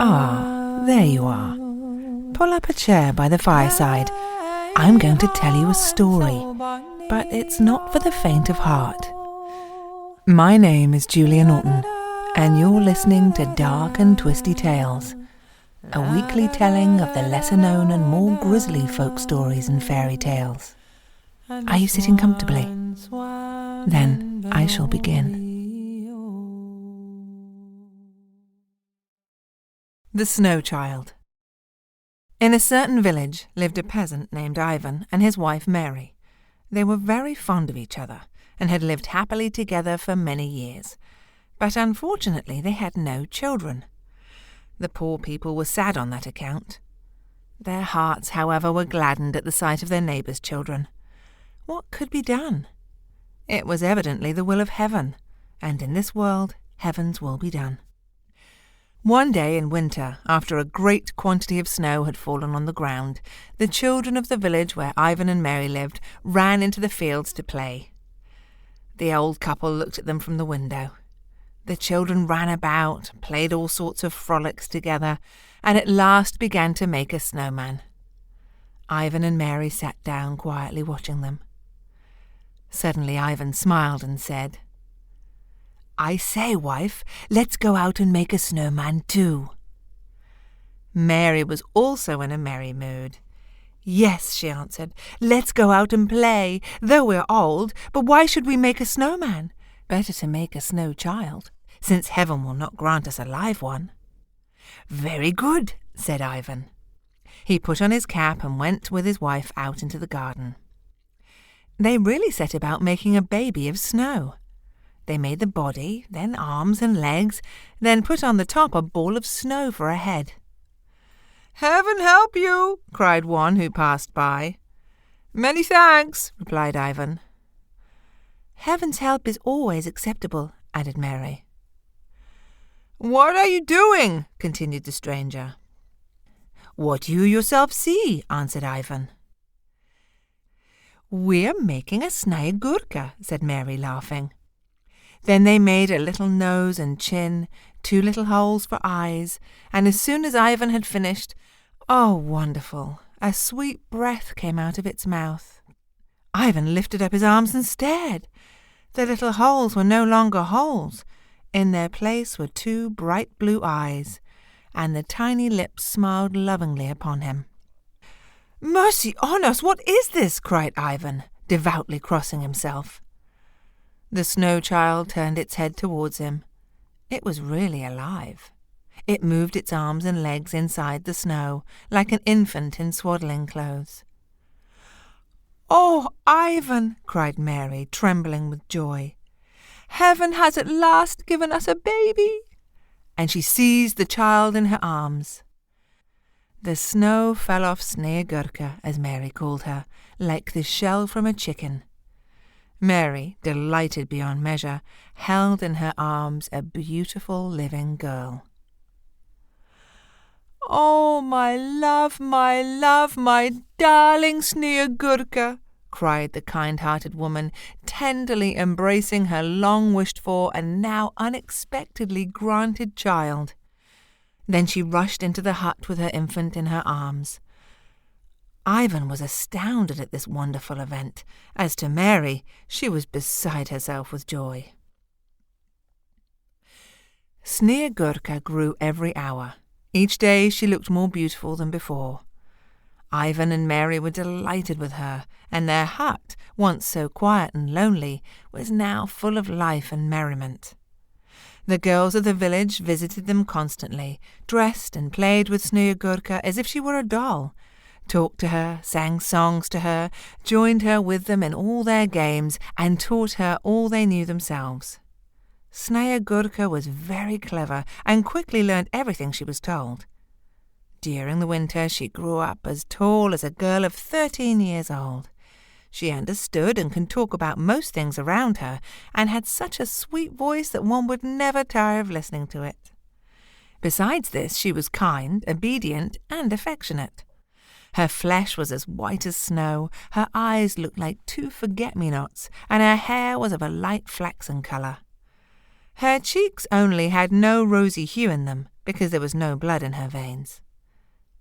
Ah, there you are. Pull up a chair by the fireside. I'm going to tell you a story, but it's not for the faint of heart. My name is Julia Norton, and you're listening to Dark and Twisty Tales, a weekly telling of the lesser-known and more grisly folk stories and fairy tales. Are you sitting comfortably? Then I shall begin. The Snow Child. In a certain village lived a peasant named Ivan and his wife Mary. They were very fond of each other and had lived happily together for many years. But unfortunately they had no children. The poor people were sad on that account. Their hearts, however, were gladdened at the sight of their neighbours' children. What could be done? It was evidently the will of heaven, and in this world heaven's will be done. One day in winter, after a great quantity of snow had fallen on the ground, the children of the village where Ivan and Mary lived ran into the fields to play. The old couple looked at them from the window. The children ran about, played all sorts of frolics together, and at last began to make a snowman. Ivan and Mary sat down quietly watching them. Suddenly Ivan smiled and said, "I say, wife, let's go out and make a snowman too." Mary was also in a merry mood. "Yes," she answered, "let's go out and play, though we're old, but why should we make a snowman? Better to make a snow child, since heaven will not grant us a live one." "Very good," said Ivan. He put on his cap and went with his wife out into the garden. They really set about making a baby of snow. They made the body, then arms and legs, then put on the top a ball of snow for a head. "Heaven help you!" cried one who passed by. "Many thanks," replied Ivan. "Heaven's help is always acceptable," added Mary. "What are you doing?" continued the stranger. "What you yourself see," answered Ivan. "We're making a snayagurka," said Mary, laughing. Then they made a little nose and chin, 2 little holes for eyes, and as soon as Ivan had finished, oh, wonderful, a sweet breath came out of its mouth. Ivan lifted up his arms and stared. The little holes were no longer holes. In their place were 2 bright blue eyes, and the tiny lips smiled lovingly upon him. "Mercy on us, what is this?" cried Ivan, devoutly crossing himself. The snow child turned its head towards him. It was really alive. It moved its arms and legs inside the snow, like an infant in swaddling clothes. "Oh, Ivan!" cried Mary, trembling with joy. "Heaven has at last given us a baby!" And she seized the child in her arms. The snow fell off Snegurka, as Mary called her, like the shell from a chicken. Mary, delighted beyond measure, held in her arms a beautiful living girl. "Oh, my love, my darling Snegurka!" cried the kind-hearted woman, tenderly embracing her long-wished-for and now unexpectedly granted child. Then she rushed into the hut with her infant in her arms. Ivan was astounded at this wonderful event. As to Mary, she was beside herself with joy. Snegurka grew every hour. Each day she looked more beautiful than before. Ivan and Mary were delighted with her, and their hut, once so quiet and lonely, was now full of life and merriment. The girls of the village visited them constantly, dressed and played with Snegurka as if she were a doll, talked to her, sang songs to her, joined her with them in all their games, and taught her all they knew themselves. Snegurka was very clever and quickly learned everything she was told. During the winter she grew up as tall as a girl of 13 years old. She understood and could talk about most things around her, and had such a sweet voice that one would never tire of listening to it. Besides this, she was kind, obedient, and affectionate. Her flesh was as white as snow, her eyes looked like 2 forget-me-nots, and her hair was of a light flaxen colour. Her cheeks only had no rosy hue in them, because there was no blood in her veins.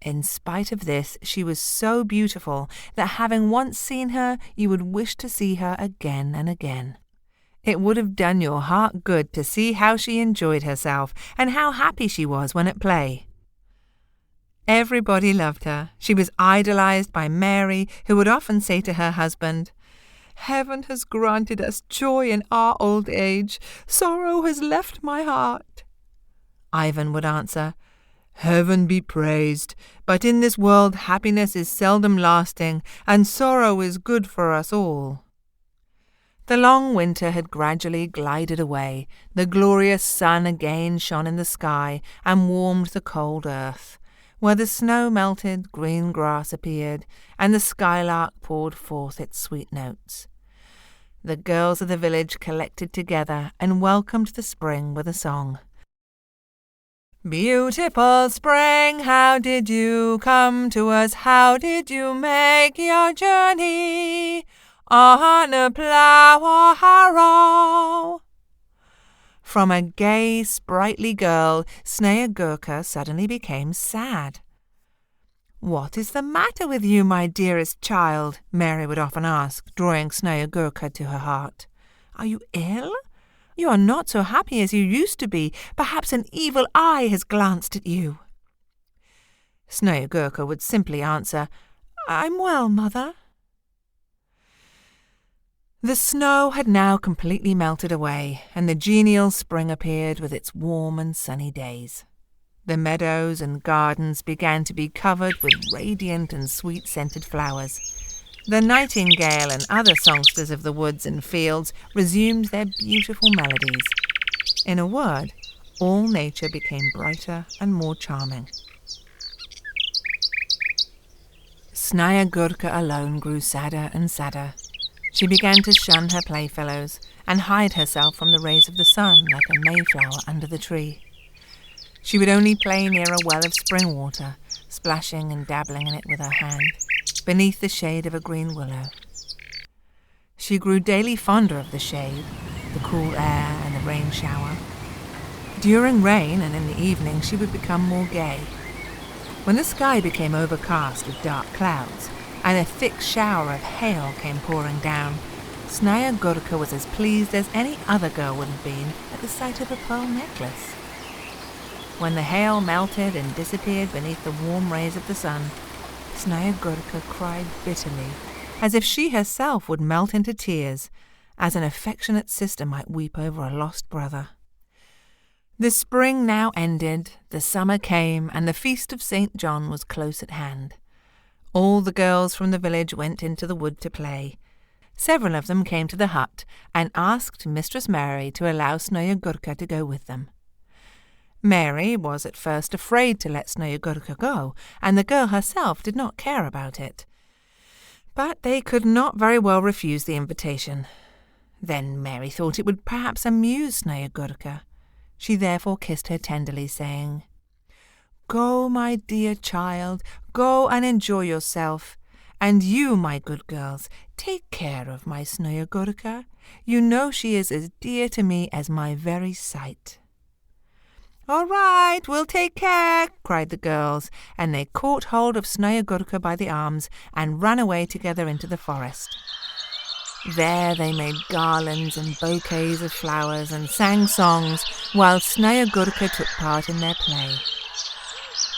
In spite of this, she was so beautiful that having once seen her, you would wish to see her again and again. It would have done your heart good to see how she enjoyed herself and how happy she was when at play. Everybody loved her. She was idolized by Mary, who would often say to her husband, "Heaven has granted us joy in our old age. Sorrow has left my heart." Ivan would answer, "Heaven be praised, but in this world happiness is seldom lasting, and sorrow is good for us all." The long winter had gradually glided away. The glorious sun again shone in the sky and warmed the cold earth. Where the snow melted, green grass appeared, and the skylark poured forth its sweet notes. The girls of the village collected together and welcomed the spring with a song. "Beautiful spring, how did you come to us? How did you make your journey? On a plough or harrow?" From a gay, sprightly girl, Snegurka suddenly became sad. "What is the matter with you, my dearest child?" Mary would often ask, drawing Snegurka to her heart. "Are you ill? You are not so happy as you used to be. Perhaps an evil eye has glanced at you." Snegurka would simply answer, "I'm well, mother." The snow had now completely melted away, and the genial spring appeared with its warm and sunny days. The meadows and gardens began to be covered with radiant and sweet-scented flowers. The nightingale and other songsters of the woods and fields resumed their beautiful melodies. In a word, all nature became brighter and more charming. Snegurka alone grew sadder and sadder. She began to shun her playfellows and hide herself from the rays of the sun like a mayflower under the tree. She would only play near a well of spring water, splashing and dabbling in it with her hand, beneath the shade of a green willow. She grew daily fonder of the shade, the cool air and the rain shower. During rain and in the evening she would become more gay. When the sky became overcast with dark clouds, and a thick shower of hail came pouring down, Snegurka was as pleased as any other girl would have been at the sight of a pearl necklace. When the hail melted and disappeared beneath the warm rays of the sun, Snegurka cried bitterly, as if she herself would melt into tears, as an affectionate sister might weep over a lost brother. The spring now ended, the summer came, and the feast of St. John was close at hand. All the girls from the village went into the wood to play. Several of them came to the hut and asked Mistress Mary to allow Snegurka to go with them. Mary was at first afraid to let Snegurka go, and the girl herself did not care about it. But they could not very well refuse the invitation. Then Mary thought it would perhaps amuse Snegurka. She therefore kissed her tenderly, saying, "Go, my dear child, go and enjoy yourself. And you, my good girls, take care of my Snegurka. You know she is as dear to me as my very sight." "All right, we'll take care," cried the girls, and they caught hold of Snegurka by the arms and ran away together into the forest. There they made garlands and bouquets of flowers and sang songs, while Snegurka took part in their play.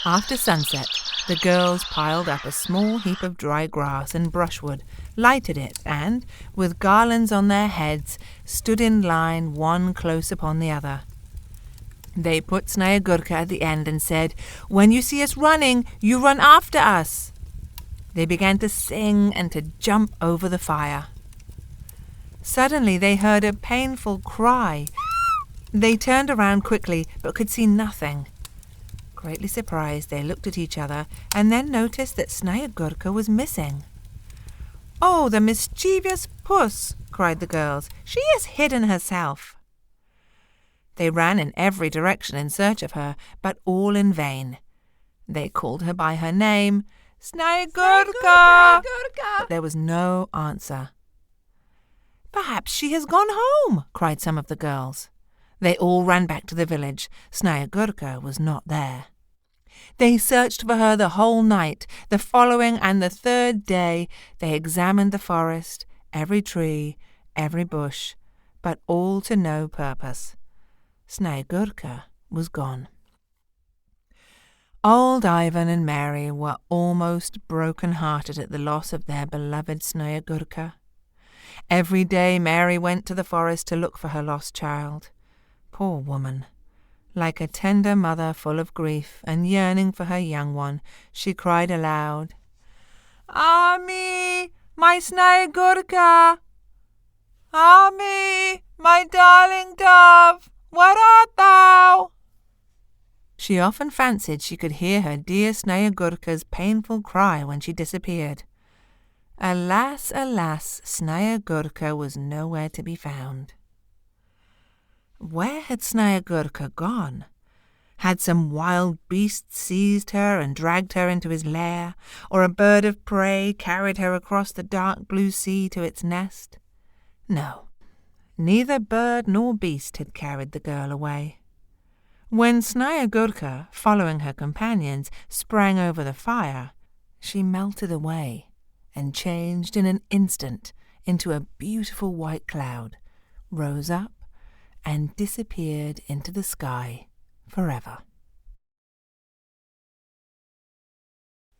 After sunset, the girls piled up a small heap of dry grass and brushwood, lighted it, and, with garlands on their heads, stood in line one close upon the other. They put Snegurka at the end and said, "When you see us running, you run after us." They began to sing and to jump over the fire. Suddenly they heard a painful cry. They turned around quickly, but could see nothing. Greatly surprised, they looked at each other and then noticed that Snegurka was missing. "Oh, the mischievous puss!" cried the girls. "She has hidden herself." They ran in every direction in search of her, but all in vain. They called her by her name, "Snegurka!" but there was no answer. "Perhaps she has gone home," cried some of the girls. They all ran back to the village. Snegurka was not there. They searched for her the whole night. The following and the third day they examined the forest, every tree, every bush, but all to no purpose. Snegurka was gone. Old Ivan and Mary were almost broken-hearted at the loss of their beloved Snegurka. Every day Mary went to the forest to look for her lost child. Poor woman! Like a tender mother full of grief and yearning for her young one, she cried aloud, "Ami, my Snegurka! Ami, my darling dove, where art thou?" She often fancied she could hear her dear Snegurka's painful cry when she disappeared. Alas, alas, Snegurka was nowhere to be found. Where had Snegurka gone? Had some wild beast seized her and dragged her into his lair, or a bird of prey carried her across the dark blue sea to its nest? No, neither bird nor beast had carried the girl away. When Snegurka, following her companions, sprang over the fire, she melted away and changed in an instant into a beautiful white cloud, rose up, and disappeared into the sky forever.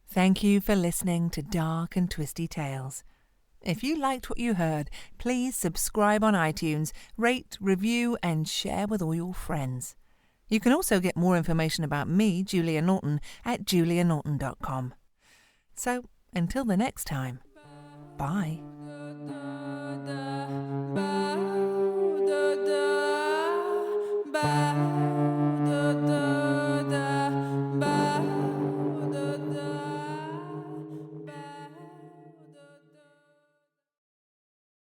Thank you for listening to Dark and Twisty Tales. If you liked what you heard, please subscribe on iTunes, rate, review, and share with all your friends. You can also get more information about me, Julia Norton, at julianorton.com. So, until the next time, bye.